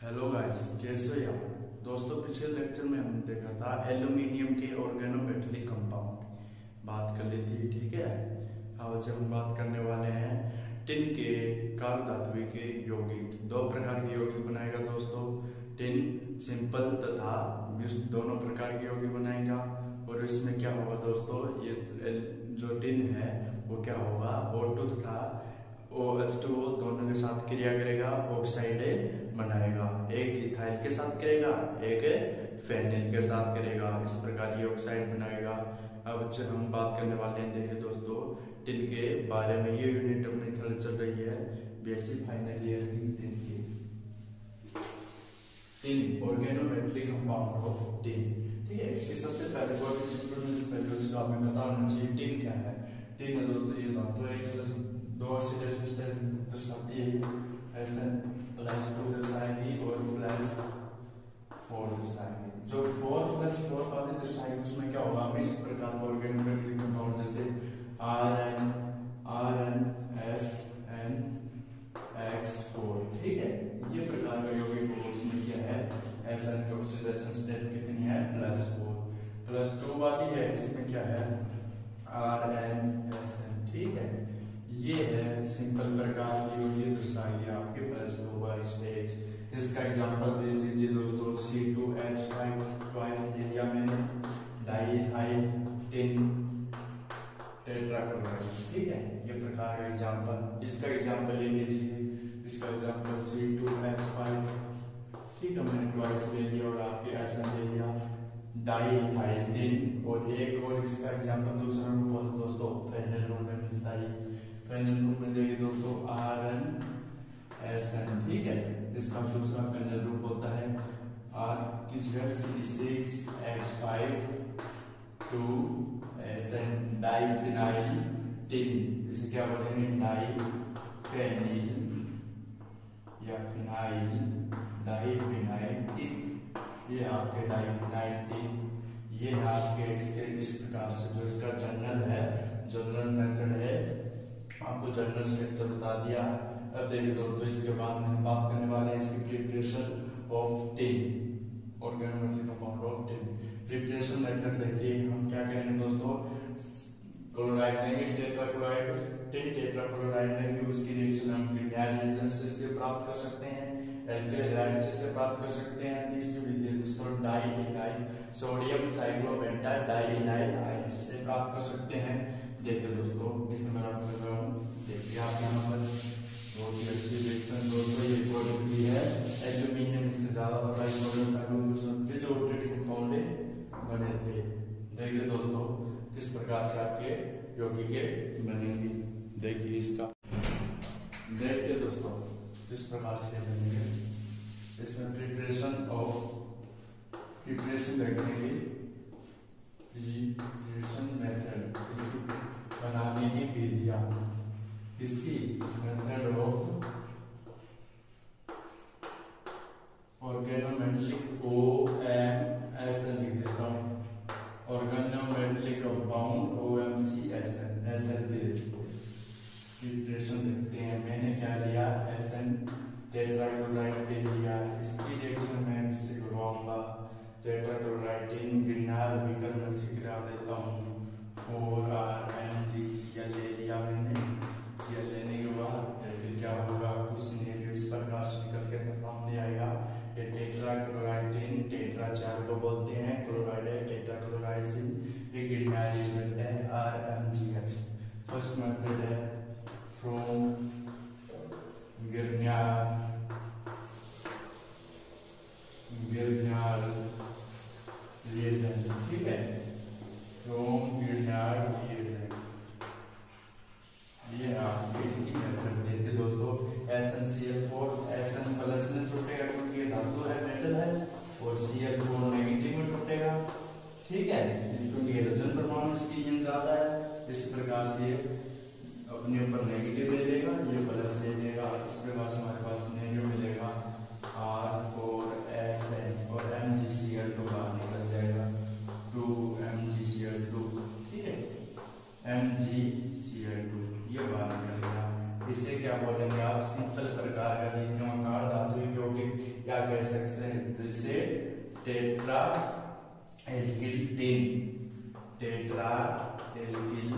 Hello guys, कैसे हो आप दोस्तों। पिछले लेक्चर में हमने देखा था एल्यूमिनियम के ऑर्गेनोमेटेलिक कंपाउंड बात कर ली थी, ठीक है। अब आज हम बात करने वाले हैं टिन के काल धातु के यौगिक। दो प्रकार के यौगिक बनाएगा दोस्तों, टिन सिंपल तथा मिक्स्ड, दोनों प्रकार के यौगिक बनाएगा। और इसमें क्या होगा दोस्तों, ये जो टिन है वो क्या होगा, O2 तथा OH2 दोनों के साथ क्रिया करेगा, ऑक्साइड बनाएगा। एक इथाइल के साथ करेगा, एक फेनिल के साथ करेगा, इस प्रकार ये ऑक्साइड बनाएगा। अब हम बात करने वाले हैं, देखिए दोस्तों, टिन के बारे में। ये यूनिट अपनी थर्ड चल रही है, बेसिक फाइनल ईयर की tin organometallic compound of tin, ठीक है। इसकी सबसे पहले हमें पता होना चाहिए टिन क्या है। टिन है दोस्तों, ये धातु है, दो ऑक्सीडेशन स्टेज दर्शाती है। SN +2 दर्शाएगी और +4 दर्शाएगी। जो 4+4 वाले दर्शाएगी उसमें क्या होगा, इस प्रकार का ऑर्गेनोमेटेलिक कंपाउंड जैसे RnSnX4, ठीक है। ये प्रकार का यौगिक होगा, उसमें क्या है, SN की ऑक्सीडेशन स्टेट कितनी है, +4। +2 वाली है, इसमें क्या है, RnSn, ठीक है। ये है सिंपल प्रकार की और ये दर्शाएगी आपके +2 वाला स्टेज। इसका एग्जांपल दे लीजिए दोस्तों, C2H5 ट्वाइस दे दिया मैंने, डाइइथाइल टिन टेट्राक्लोराइड, ठीक है। ये प्रकार का एग्जांपल, इसका एग्जांपल ले लीजिए, इसका एग्जांपल C2H5, ठीक है, मैंने ट्वाइस ले लिया और आपके SN ले लिया, डाइइथाइल टिन। और एक और इसका एग्जांपल दूसरा रूप होता दोस्तों, फेनिल रूप में मिलता है। फेनिल रूप में देखिए दोस्तों RnSn, ठीक है। इसका दूसरा फेनिल रूप होता है R की जगह C6H5 2SN, डाइफिनाइल टिन। इसे क्या बोलेंगे, डाइफेनिल या फिनाइल, डाइफिनाइल टिन। ये आपके डाइफिनाइल टिन, ये आपके इस प्रकार से जो इसका जनरल है, जनरल मेथड है, आपको जनरल स्ट्रक्चर बता दिया। अब देखिए दोस्तों, इसके बाद में हम बात करने वाले हैं इसकी preparation of tin, organometallic compound of tin. Preparation method देखिए, हम क्या करेंगे दोस्तों, क्लोराइड लेंगे, टेट्राक्लोराइड, टिन टेट्राक्लोराइड लेंगे, उसकी रिएक्शन हम ग्रिग्नार्ड रिएक्शन से प्राप्त कर सकते हैं, एल्काइल हैलाइड से प्राप्त कर सकते हैं। तीसरी विधि दोस्तों डाइइनाइल, सोडियम साइक्लोपेंटाइड डाइइनाइल आयन से प्राप्त कर सकते हैं। देखिए दोस्तों, इस नंबर आप कर रहा हूं, देखिए आप यहाँ पर बहुत ही अच्छी रिएक्शन दोस्तों, ये प्रोडक्ट भी है एल्यूमिनियम, इससे ज्यादा थोड़ा इम्पोर्टेंट था क्योंकि उसमें किस ऑर्गेनिक कंपाउंड बने थे। देखिए दोस्तों, किस प्रकार से आपके यौगिक बनेंगे, देखिए इसका, देखिए दोस्तों किस प्रकार से बनेंगे। इसमें प्रिपरेशन देखेंगे, प्रिपरेशन मेथड, इसकी बनाने की विधियां, इसकी मेथड ऑफ ऑर्गेनोमेटेलिक OMSN लिख देता हूं, ऑर्गेनोमेटेलिक कंपाउंड OMCSN, SN दे देते। प्रिपरेशन देखते हैं, मैंने क्या लिया, SN टेट्राक्लोराइड ले लिया, इसकी रिएक्शन मैं इससे करवाऊंगा, टेट्राक्लोराइड टिन ग्रिग्नार्ड विकर्ण से गिरा देता हूँ, और MgCl ले लिया मैंने। Cl लेने के बाद फिर क्या होगा, कुछ नहीं, इस प्रकार से निकल के सामने आएगा। ये टेट्राक्लोराइड टिन, टेट्रा 4 को बोलते हैं, क्लोराइड है, टेट्राक्लोराइड, ये ग्रिग्नार्ड रिएजेंट है RmGx। फर्स्ट मेथड है फ्रॉम Grignard reagent, ठीक है, फ्रॉम Grignard reagent। ये आपके इसकी मेथड देते दोस्तों, SnCl4, SN प्लस में टूटेगा क्योंकि ये धातु है, मेटल है, और Cl4 नेगेटिव में टूटेगा, ठीक है। इसको हाइड्रोजन परमाणु इसकी ज्यादा है, इस प्रकार से अपने ऊपर नेगेटिव ले लेगा, ये प्लस ले लेगा, इस प्रकार से हमारे पास नेगेटिव मिलेगा R4SN, और MgCl2 बाहर निकल जाएगा, 2MgCl2, ठीक है, MgCl2 ये बाहर निकल गया। इसे क्या बोलेंगे आप, सिंपल प्रकार का लिथियम आकार धातु यौगिक क्या कह सकते हैं, तो इसे tetra alkyl tin, tetra alkyl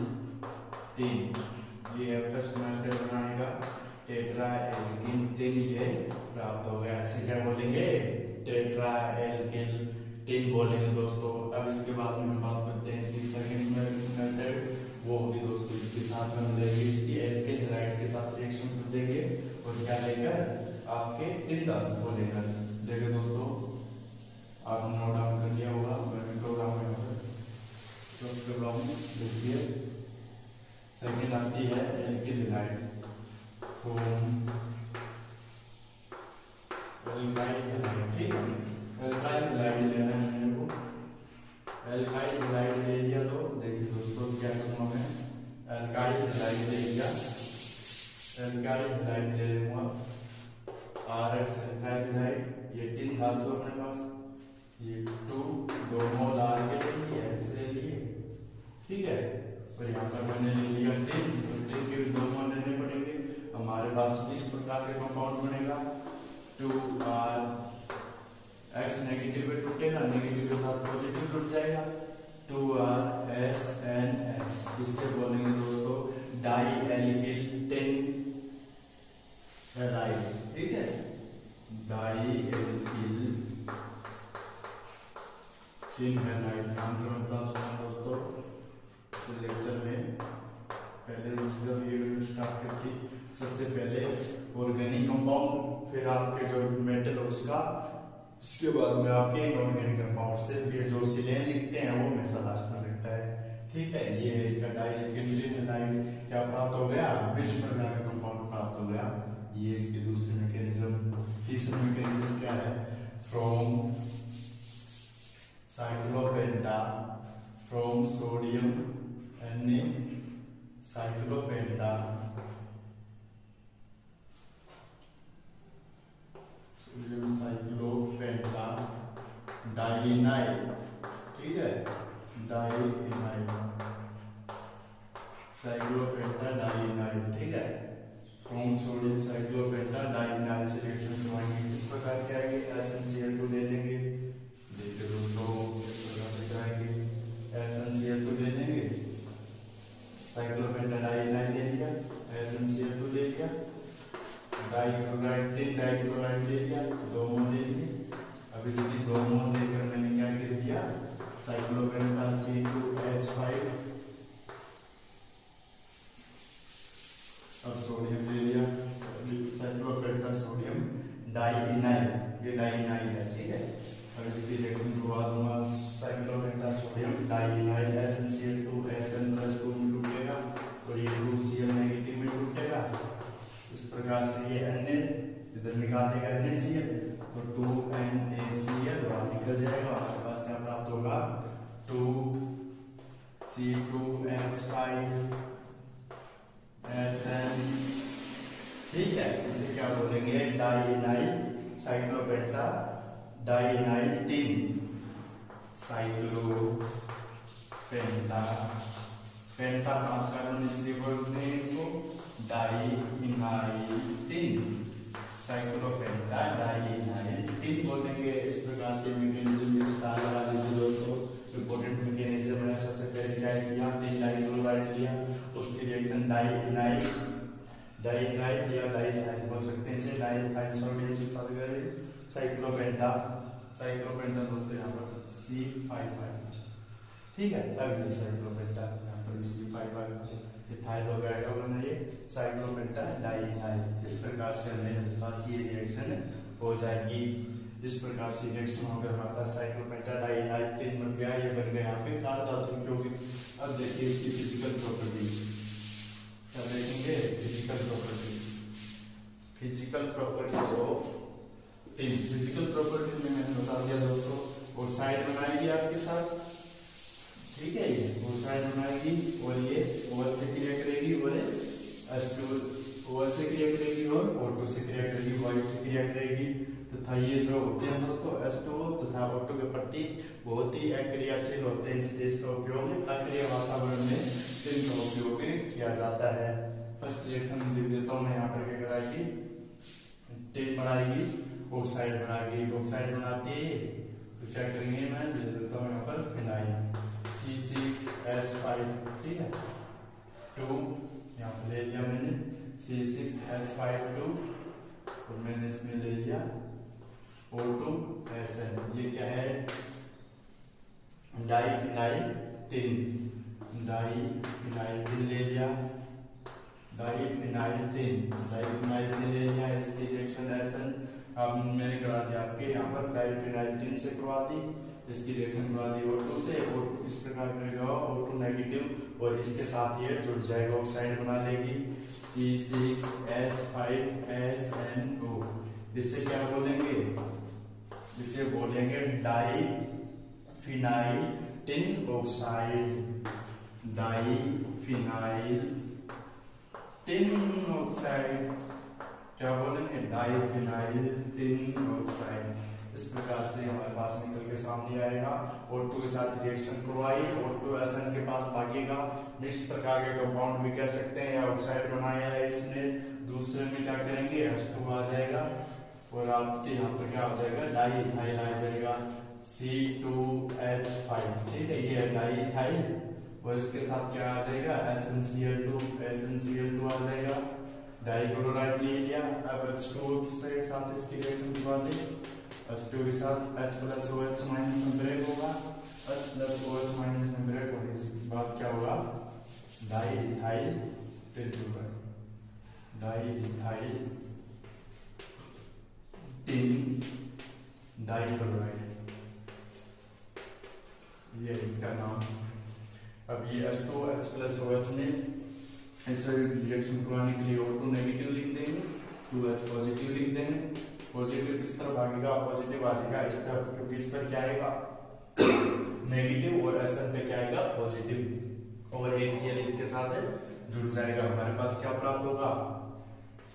tin, ये फर्स्ट सेमेस्टर बनाने का टेट्रा एल्किल टिन ये प्राप्त हो गया। ऐसे क्या बोलेंगे, टेट्रा एल्किल टिन बोलेंगे दोस्तों। अब इसके बाद में हम बात करते हैं इसकी सेकंड मेथड, वो होगी दोस्तों इसके साथ में हम लेंगे इसकी एल्किल हैलाइड के साथ रिएक्शन कर देंगे और क्या लेकर आपके टिन धातु को लेकर। देखिए दोस्तों आपने नोट डाउन कर लिया होगा, मैंने प्रोग्राम में प्रोग्राम देखिए। सेकंड आती है alkyl halide from alkyl halide, ठीक है। एल्काइल हैलाइड लेना है मेरे को, एल्काइल हैलाइड ले लिया तो देखिए दोस्तों क्या करूँगा मैं, एल्काइल हैलाइड ले लिया, एल्काइल हैलाइड ले लूँगा RX एल्काइल हैलाइड, ये टिन धातु अपने पास, ये 2 मोल R के ले लिए, X ले लिए, ठीक है। और यहाँ पर मैंने ले लिया टिन, तो टिन के भी 2 मोल लेने पड़ेंगे। हमारे पास इस प्रकार के कंपाउंड बनेगा, 2R X नेगेटिव पे टूटेगा, नेगेटिव के साथ पॉजिटिव टूट जाएगा, 2RSNX, इससे बोलेंगे दोस्तों डाई एल्किल टिन हैलाइड, ठीक है। डाई एल्किल टिन हैलाइड नाम का बता सुना दोस्तों इस लेक्चर में। पहले जब ये वीडियो स्टार्ट की थी, सबसे पहले ऑर्गेनिक कंपाउंड, फिर आपके जो मेटल उसका, इसके बाद में आपके इनऑर्गेनिक कंपाउंड, सिर्फ ये जो सिलेन लिखते हैं वो हमेशा लास्ट में लिखता है, ठीक है। ये है इसका डाई एल्किल टिन हैलाइड क्या प्राप्त हो गया, विश्व प्रकार का कंपाउंड प्राप्त हो गया। ये इसकी दूसरी मैकेनिज्म। तीसरा मैकेनिज्म क्या है, from cyclopenta, from sodium Na cyclopenta, sodium cyclopenta dienyl, ठीक है, डाइनाइल, साइक्लोपेंटा डाइनाइल, ठीक है। फ्रॉम सोडियम साइक्लोपेंटा डाइनाइल से रिएक्शन करवाएंगे, किस प्रकार के आएंगे, SnCl2 ले लेंगे, देखिए दोस्तों किस प्रकार से कराएंगे, SnCl2 ले लेंगे, साइक्लोपेंटा डाइनाइल ले लिया, SnCl2 ले लिया, डाइक्लोराइड टिन डाइक्लोराइड ले लिया, 2 मोल ले लिए। अब इसकी 2 मोल लेकर मैंने क्या कर दिया, साइक्लोपेंटा C2H5, अब सोडियम ले लिया, साइक्लोपेंटा सोडियम डाइनाइल, ये डाइनाइल है, ठीक है। अब इसकी रिएक्शन करवा दूंगा, साइक्लोपेंटा सोडियम डाइनाइल SnCl2 Sn+2 में टूटेगा और ये 2Cl नेगेटिव में टूटेगा। इस प्रकार से ये Na इधर निकाल देगा NaCl, तो 2NaCl बाहर निकल जाएगा, आपके पास क्या प्राप्त होगा, 2C2H5SN, ठीक है। इसे क्या बोलेंगे, डाइनाइल साइक्लोपेंटा डाइनाइल टिन, साइक्लोपेंटा, पेंटा 5 कार्बन इसलिए बोलते हैं इसको डाइनाइल टिन, साइक्लोपेंटा डाइनाइल टिन बोलेंगे। इस प्रकार से मैकेनिज्म स्टार लगा दीजिए दोस्तों, इंपॉर्टेंट मैकेनिज्म है। सबसे पहले क्या किया, टिन डाइक्लोराइड लिया, उसकी रिएक्शन डाइनाइल या डाइथाइल बोल सकते हैं इसे, डाइथाइल सोडियम के साथ गए, साइक्लोपेंटा दोस्तों यहाँ पर C5, ठीक है। अब ये साइक्लोपेंटा यहाँ पर C5 इथाइल हो जाएगा, वरना ये साइक्लोपेंटा डाइथाइल। इस प्रकार से हमें पास ये रिएक्शन हो जाएगी। इस प्रकार से रिएक्शन होकर हमारे पास साइक्लोपेंटा डाइनाइल टिन बन गया, ये बन गया यहाँ पे काला धातु यौगिक। अब देखिए इसकी फिजिकल प्रॉपर्टीज, क्या देखेंगे, physical properties of tin. Physical properties में मैंने बता दिया दोस्तों, और साइड बनाएगी आपके साथ, ठीक है, ये और साइड बनाएगी और ये OH से क्रिया करेगी और H2 OH से क्रिया करेगी और O2 से क्रिया करेगी, वायु से क्रिया करेगी तथा ये जो होते हैं दोस्तों H2O तथा O2 के प्रति बहुत ही अक्रियाशील होते हैं, इसलिए इसका उपयोग अक्रिय वातावरण में टिन का उपयोग किया जाता है। फर्स्ट रिएक्शन लिख देता हूँ मैं यहाँ पर। क्या कराएगी, टिन बनाएगी, ऑक्साइड बनाएगी। ऑक्साइड बनाती है तो क्या करेंगे, मैं ले देता हूँ यहाँ पर फिनाइल C6H5, ठीक है 2, यहाँ पर ले लिया मैंने C6H5 2, और मैंने इसमें ले लिया O2SN। ये क्या है, डाइफिनाइल टिन, डाइफिनाइल टिन ले लिया, डाइफिनाइल टिन, डाइफिनाइल टिन ले लिया। इसकी रिएक्शन एसन मैंने करा दिया आपके यहाँ पर, डाइफिनाइल टिन से करवा दी, इसकी रिएक्शन करवा दी O2 से। O2 इस प्रकार करेगा, O2 नेगेटिव, और इसके साथ ये जुड़ जाएगा, ऑक्साइड बना लेगी C6H5SNO। इसे क्या बोलेंगे, इसे बोलेंगे diphenyl tin oxide, diphenyl tin oxide, क्या बोलेंगे, डाइफिनाइल टिन ऑक्साइड। इस प्रकार से हमारे पास निकल के सामने आएगा। O2 के साथ रिएक्शन करवाई, O2SN के पास भागेगा। इस प्रकार के कंपाउंड भी कह सकते हैं, या ऑक्साइड बनाया है इसने। दूसरे में क्या करेंगे, H2 आ जाएगा, और आपके यहाँ पर क्या आ जाएगा, डाइइथाइल आ जाएगा C2H5, ठीक है, ये है डाइइथाइल। और इसके साथ क्या आ जाएगा, SnCl2 आ जाएगा। डाइक्लोराइड ले लिया। अब H2O के साथ इसकी रिएक्शन करवा दी, H2 के साथ H+OH- में ब्रेक होगा, H+OH- में ब्रेक होने के बाद क्या होगा, diethyl tetrachloride, diethyl tin dichloride, ये इसका नाम। अब ये H2 H+OH में इस रिएक्शन करवाने के लिए O2 नेगेटिव लिख देंगे, 2H पॉजिटिव लिख देंगे। पॉजिटिव किस तरफ भागेगा, पॉजिटिव आ जाएगा इस तरफ, क्योंकि इस पर क्या आएगा नेगेटिव, और SN पे क्या आएगा पॉजिटिव, और HCl इसके साथ जुड़ जाएगा। हमारे पास क्या प्राप्त होगा,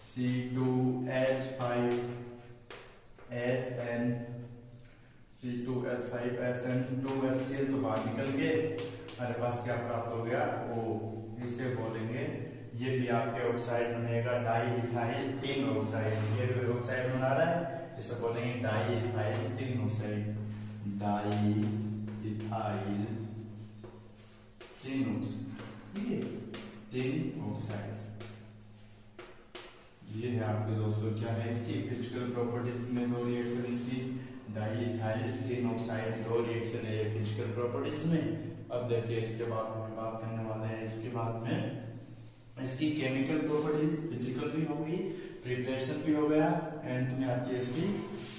C2H5SN, C2H5SN, 2HCl तो बाहर निकल गए। हमारे पास क्या प्राप्त हो गया, O। इसे बोलेंगे, ये भी आपके ऑक्साइड बनेगा, डाइइथाइल टिन ऑक्साइड। ये भी ऑक्साइड बना रहा है, इसे बोलेंगे diethyl tin oxide, diethyl tin oxide, ठीक है, टिन ऑक्साइड। ये है आपके दोस्तों, क्या है इसकी फिजिकल प्रॉपर्टीज में दो रिएक्शन, इसकी डाइइथाइल टिन ऑक्साइड दो रिएक्शन है फिजिकल प्रॉपर्टीज में। अब देखिए इसके बाद में बात करने वाले हैं, इसके बाद में इसकी केमिकल प्रॉपर्टीज, फिजिकल भी होगी, प्रिपरेशन भी हो गया, एंड में आती है इसकी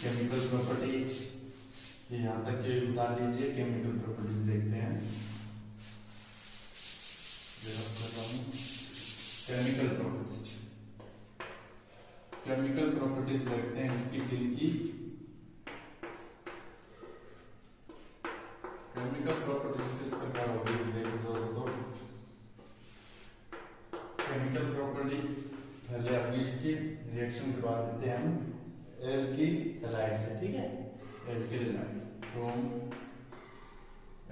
केमिकल प्रॉपर्टीज। यहाँ तक के उतार लीजिए, केमिकल प्रॉपर्टीज देखते हैं। केमिकल प्रॉपर्टीज, केमिकल प्रॉपर्टीज देखते हैं इसकी टिन की। केमिकल प्रॉपर्टीज किस प्रकार होगी, देखो दोस्तों। केमिकल प्रॉपर्टी पहले अभी इसकी रिएक्शन करवा देते हैं हम एल्किल हैलाइड से, ठीक है, alkyl halide from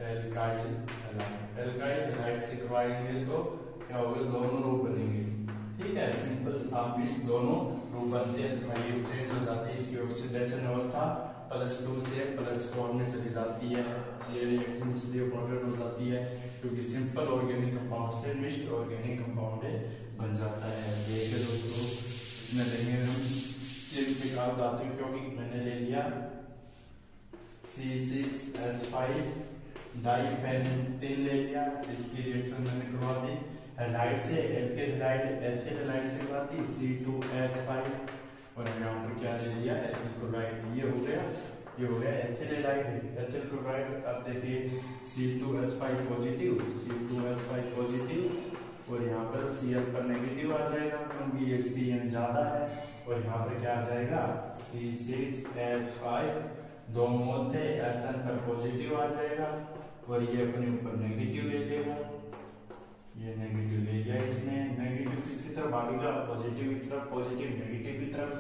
alkyl halide, alkyl halide से करवाएंगे तो क्या होगा, दोनों रूप बनेंगे, ठीक है, सिंपल आप दोनों रूप बनते हैं। स्टेट हो जाती है इसकी ऑक्सीडेशन अवस्था +2 से +4 में चली जाती है। ये रिएक्शन इसलिए इम्पोर्टेंट हो जाती है क्योंकि सिंपल ऑर्गेनिक कंपाउंड से मिक्स्ड ऑर्गेनिक कंपाउंड बन जाता है। देखिए दोस्तों, इसमें लेंगे हम तीन प्रकार धातु, क्योंकि मैंने ले लिया C6H5 डाइफेनिल ले लिया, इसकी रिएक्शन मैंने करवा दी हैलाइड से, एल्किल हैलाइड से करवा दी C2H5, और यहाँ पर क्या ले लिया एथिल क्लोराइड। ये हो गया एथिल हैलाइड, एथिल क्लोराइड। अब देखिए C2H5 पॉजिटिव, C2H5 पॉजिटिव, और यहाँ पर Cl पर नेगेटिव आ जाएगा क्योंकि इसकी एन ज्यादा है, और यहाँ पर क्या आ जाएगा C6H5 2 मोल थे, Sn पर पॉजिटिव आ जाएगा, और ये अपने ऊपर नेगेटिव ले लेगा, ये नेगेटिव ले लिया इसने। नेगेटिव किसकी तरफ भागेगा, पॉजिटिव की तरफ, पॉजिटिव नेगेटिव की तरफ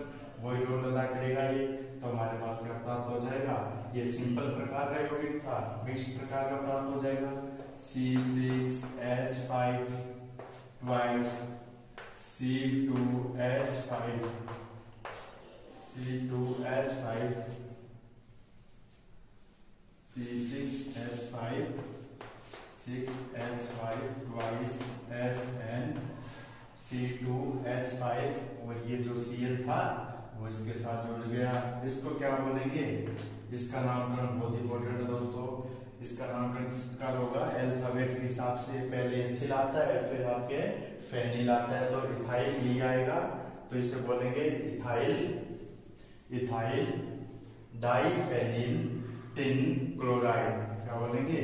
वही रोल अदा करेगा ये। तो हमारे पास क्या प्राप्त हो जाएगा, ये सिंपल प्रकार का यौगिक था, मिक्स प्रकार का प्राप्त हो जाएगा C6H5 twice C2H5 C2H5 C6H5 6H5 twice SN C2H5 और ये जो Cl था वो इसके साथ जुड़ गया। इसको क्या बोलेंगे? इसका नामकरण बहुत इंपॉर्टेंट है दोस्तों। इसका नामकरण किस प्रकार होगा? अल्फाबेट के हिसाब से पहले इथिल आता है, फिर आपके फेनिल आता है, तो इथाइल ये आएगा, तो इसे बोलेंगे इथाइल डाइफेनिल टिन क्लोराइड। क्या बोलेंगे?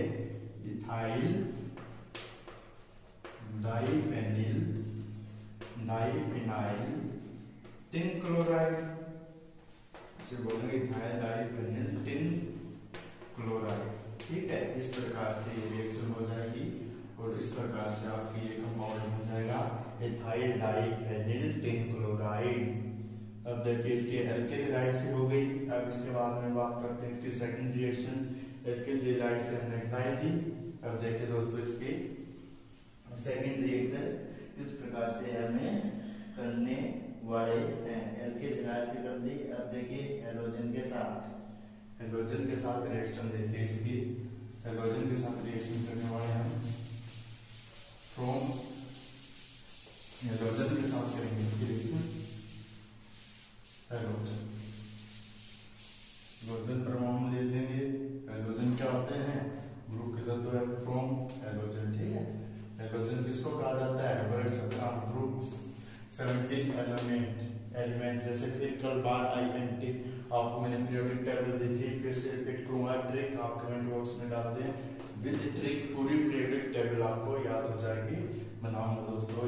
Ethyl diphenyl diphenyl tin chloride, इसे बोलेंगे इथाइल डाइफेनिल टिन क्लोराइड। ठीक है, इस प्रकार से ये रिएक्शन हो जाएगी और इस प्रकार से आपकी ये कंपाउंड हो जाएगा इथाइल डाइफेनिल टिन क्लोराइड। अब देखिए इसके एल्किल हैलाइड से हो गई। अब इसके बाद में बात करते हैं इसकी सेकंड रिएक्शन। एल्किल हैलाइड से हमने हटाई थी। अब देखिए दोस्तों इसकी सेकंड रिएक्शन किस प्रकार से हमें करने वाले हैं। एल्किल हैलाइड से कर दी। अब देखिए हैलोजन के साथ रिएक्शन देखिए इसकी। हैलोजन के साथ रिएक्शन करने वाले हम फ्रॉम हैलोजन के साथ करेंगे इसकी रिएक्शन। हैलोजन परमाणु ले लेंगे। हैलोजन क्या होते हैं? ग्रुप के तत्व है फ्रॉम हैलोजन। ठीक है, हैलोजन किसको कहा जाता है? वर्ड सत्रह ग्रुप 17 एलिमेंट जैसे फिर कल बार INT आपको मैंने पीरियोडिक टेबल दी थी, फिर से रिपीट करूंगा। ट्रिक आप कमेंट बॉक्स में डाल दें, विद ट्रिक पूरी पीरियोडिक टेबल आपको याद हो जाएगी। बनाऊंगा दोस्तों,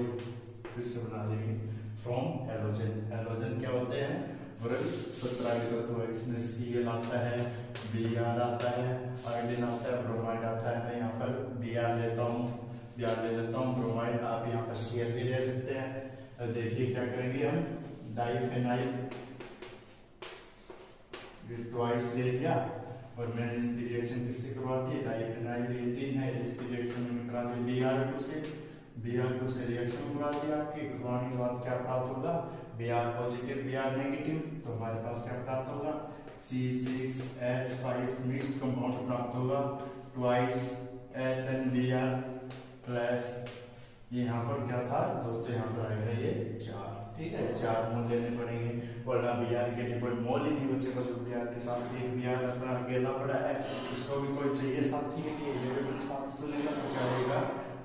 फिर से बना देंगे। फ्रॉम हैलोजन क्या होते हैं? वर्ग 17 के तत्व है। इसमें Cl आता है, Br आता है, आयोडीन आता है, ब्रोमाइड आता है। मैं यहाँ पर Br लेता हूँ, ब्रोमाइड आप यहाँ पर Cl भी ले सकते हैं। अब देखिए क्या करेंगे हम, डाइफेनाइल ट्वाइस ले लिया और मैंने इसकी रिएक्शन किससे करवाती है? डाइफेनाइल 18 है, इसकी रिएक्शन में करा दी Br2 से रिएक्शन करा दिया। आपके करवाने के बाद क्या प्राप्त होगा? Br पॉजिटिव Br नेगेटिव, तो हमारे पास क्या प्राप्त होगा? C6H5 मिक्स्ड कंपाउंड प्राप्त होगा। ट्वाइस SnBr प्लस ये यहाँ पर क्या था दोस्तों? यहाँ पर आएगा ये 4। ठीक है, 4 मोल लेने पड़ेंगे और ना Br के लिए कोई मोल ही नहीं बचेगा। जो Br के साथ एक Br अपना अकेला पड़ा है, उसको भी कोई चाहिए साथी है कि ये भी साथ सुनेगा, तो क्या होगा?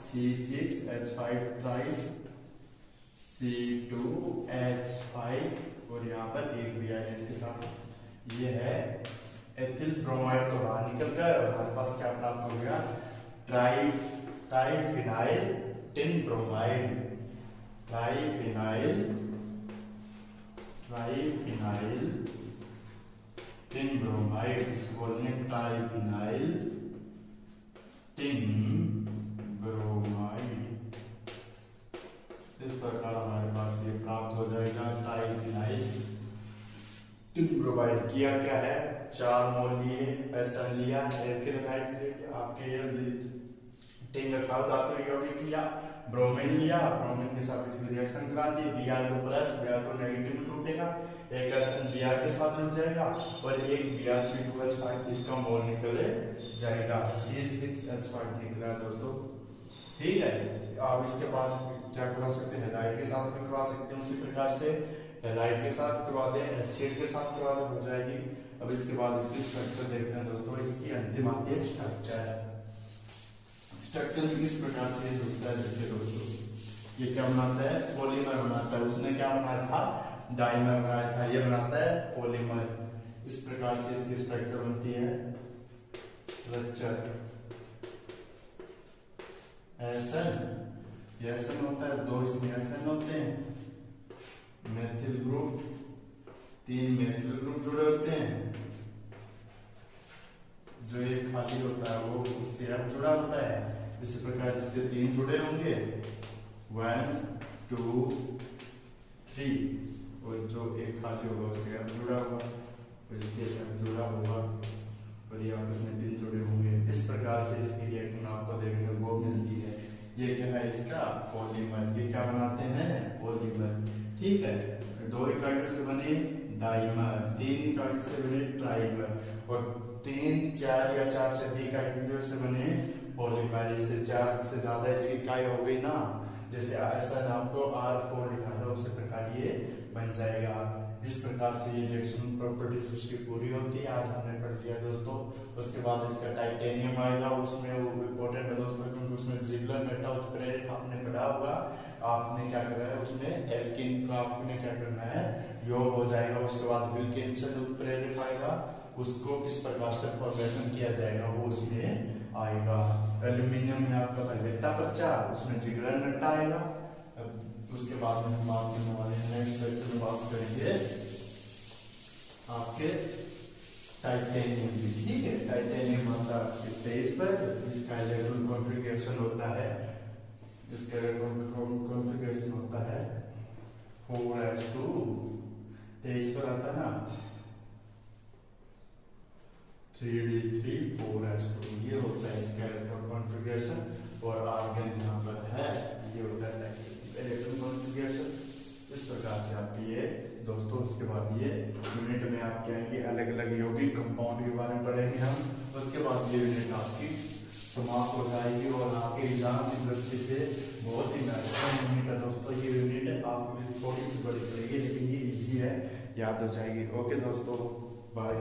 C6H5 ट्वाइस C2H5 और यहाँ पर एक Br इसके साथ। ये है एथिल ब्रोमाइड, तो बाहर निकल गया और हमारे पास क्या प्राप्त हो गया? Triphenyl tin bromide. Triphenyl tin bromide, इसको बोलते हैं ट्राइफिनाइल टिन ब्रोमाइड। इस प्रकार हमारे पास ये प्राप्त हो जाएगा ट्राइफिनाइल टिन ब्रोमाइड। किया क्या है? 4 मोल लिए, एस्टन लिया, एल्किल हैलाइड लिया, आपके ये टिन रखा धातु यौगिक लिया, ब्रोमीन लिया, ब्रोमीन के साथ इसकी रिएक्शन करा दी। Br2 प्लस Br2 नेगेटिव में टूटेगा, एक एसन Br के साथ जुड़ जाएगा और एक Br2H5 इसका मोल निकल जाएगा। C6H5 निकला दोस्तों। ठीक है, आप इसके पास क्या करवा सकते हैं? हैलाइड के साथ भी करवा सकते हैं। उसी प्रकार से हैलाइड के साथ करवा दें, एसिड के साथ करवा दें, हो जाएगी। अब इसके बाद इसकी स्ट्रक्चर देखते हैं दोस्तों। इसकी अंतिम आती है स्ट्रक्चर किस प्रकार से जुड़ता है। देखिए दोस्तों, ये क्या बनाता है? पॉलीमर बनाता है। उसने क्या बनाया था? डाइमर बनाया था। ये बनाता है पॉलीमर। इस प्रकार से इसकी स्ट्रक्चर बनती है। स्ट्रक्चर एसन होता है, 2 इसमें एसन होते हैं, मेथिल ग्रुप, 3 मेथिल ग्रुप जुड़े होते हैं। जो एक खाली होता है वो उससे अब जुड़ा होता है। इसी प्रकार जिससे 3 जुड़े होंगे 1 2 3 और जो एक खाली होगा उससे अब जुड़ा हुआ और इससे अब जुड़ा हुआ और ये आपस में 3 जुड़े होंगे। इस प्रकार से इसकी रिएक्शन आपको देखने को मिलती है। ये क्या है इसका पॉलीमर, ये क्या बनाते हैं पॉलीमर, ठीक है। 2 इकाइयों से बने डाइमर, 3 इकाइयों से बने ट्राइमर, और 3, 4 या 4 से अधिक इकाइयों से बने पॉलीमर। इससे 4 से ज्यादा इसकी इकाई हो गई ना, जैसे ऐसा आपको R4 लिखा था उसी प्रकार ये बन जाएगा। इस प्रकार से ये रिएक्शन प्रॉपर्टीज उसकी पूरी होती है। आज हमने पढ़ लिया दोस्तों। उसके बाद इसका टाइटेनियम आएगा, उसमें वो इम्पोर्टेंट है दोस्तों, क्योंकि उसमें जिबलर मेटा उत्प्रेरक आपने पढ़ा होगा। आपने क्या करना है उसमें एल्किन का आपने क्या करना है योग हो जाएगा। उसके बाद विल्किंसन उत्प्रेरक आएगा, उसको किस प्रकार से फॉर्मेशन किया जाएगा वो उसमें आएगा। एल्यूमिनियम में आपका पहलेटा बच्चा, उसमें जिगलर नट्टा आएगा। उसके बाद में हम बात करने वाले हैं नेक्स्ट लेक्चर में बात करेंगे आपके टाइटेनियम की, ठीक है। टाइटेनियम होता है 23 पर, इसका इलेक्ट्रॉन कॉन्फ़िगरेशन होता है, इसका इलेक्ट्रॉन कॉन्फ़िगरेशन होता है 4s2, 23 पर आता है ना 3d3 4s2, ये होता है इसका इलेक्ट्रॉन कॉन्फ़िगरेशन। और आर्गन यहाँ पर है, ये होता है इलेक्ट्रॉन कॉन्फ़िगरेशन। इस प्रकार से आपके ये दोस्तों, उसके बाद ये यूनिट में आपके आएंगे अलग अलग यौगिक कंपाउंड के बारे में पढ़ेंगे हम। उसके बाद ये यूनिट आपकी समाप्त हो जाएगी और आपके एग्जाम की दृष्टि से बहुत ही महत्वपूर्ण यूनिट है दोस्तों। ये यूनिट आपको थोड़ी सी बड़ी पड़ेगी, लेकिन ये इजी है, याद हो जाएगी। ओके दोस्तों, बाय।